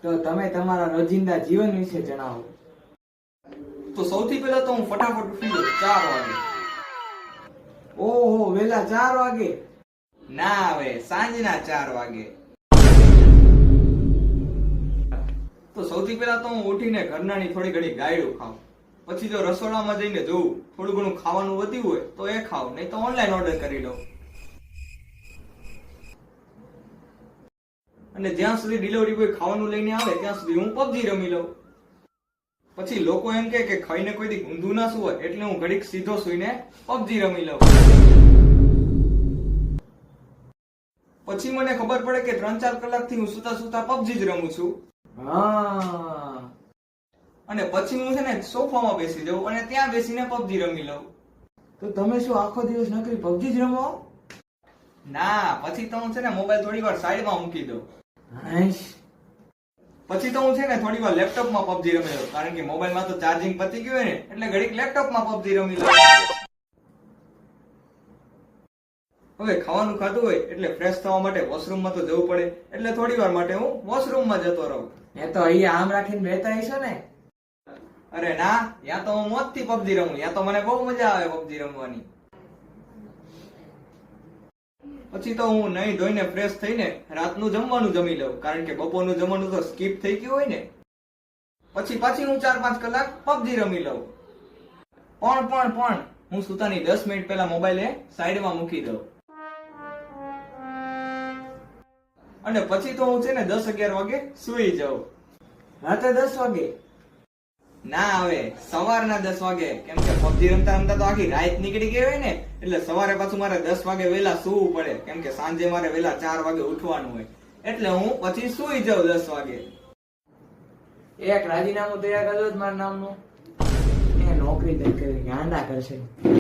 તો તમે તમારા રોજિંદા જીવન વિશે જણાવો. તો સૌથી પહેલા તો હું ફટાફટ ઉઠી જાઉં 4 વાગે. ઓહો, વેલા 4 વાગે? ના આવે, સાંજના 4 વાગે. તો સૌથી પહેલા તો હું ઉઠીને ઘરનાની થોડી ઘણી ગાયડું ખાઉં. પછી જો રસોડામાં જઈને જોઉં થોડું ઘણું ખાવાનું વધ્યું હોય તો એ ખાવ, નહીં તો ઓનલાઈન ઓર્ડર કરી લઉં. અને જ્યાં સુધી ડિલિવરી બોય ખાવાનું લઈને આવે ત્યાં સુધી હું પબજી રમી લઉં. પછી લોકો એમ કહે કે ખાઈને કોઈ દી ઊંધું ના સુવાય, એટલે હું ઘડીક સીધો સુઈને પબજી રમી લઉં. પછી મને ખબર પડે કે 3-4 કલાકથી હું સુતા સુતા પબજી જ રમું છું. હા. અને પછી હું છે ને સોફામાં બેસી જાઉં અને ત્યાં બેસીને પબજી રમી લઉં. તો તમે શું આખો દિવસ નકરી પબજી જ રમો? ના, પછી તો હું છે ને મોબાઈલ થોડી વાર સાઈડમાં મૂકી દઉં. હાઈશ. પછી તો હું છે ને થોડી વાર લેપટોપમાં પબજી રમી લઉં, કારણ કે મોબાઈલમાં તો ચાર્જિંગ પતી ગયું હોય ને, એટલે ઘડીક લેપટોપમાં પબજી રમી લઉં. હવે ખાવાનું ખાધું હોય એટલે ફ્રેશ થવા માટે વોશરૂમમાં તો જવું પડે, એટલે થોડી વાર માટે હું વોશરૂમમાં જતો રહું. એ તો અહીંયા આમ રાખીને બેઠા હશો ને? અરે ના, ત્યાં તો હું મોજથી પબજી રમું. ત્યાં તો મને બહુ મજા આવે પબજી રમવાની. પછી તો હું નહીં ધોઈને ફ્રેશ થઈને રાતનું જમવાનું જમી લઉં, કારણ કે બપોરનું જમવાનું તો સ્કીપ થઈ ગયું હોય ને. પછી પાછી હું 4-5 કલાક પબજી રમી લઉં. પણ હું સુતાની 10 મિનિટ પહેલા મોબાઈલ સાઈડમાં મૂકી દઉં. અને પછી તો હું છે ને 10-11 વાગે સુઈ જાઉં. રાતે 10 વાગે? ના આવે, સવારના 10 વાગે. કેમ કે પબજી રમતા રમતા તો આખી રાત નીકળી ગઈ હોય ને, એટલે સવારે પાછું મારે 10 વાગે વહેલા સૂવું પડે, કેમ કે સાંજે મારે વહેલા 4 વાગે ઉઠવાનું હોય. એટલે હું પછી સુઈ જાઉં 10 વાગે. એક રાજીનામું તૈયાર કરજો જ મારા નામનું. એ નોકરી દઈ કરી ગાંડા કરશે.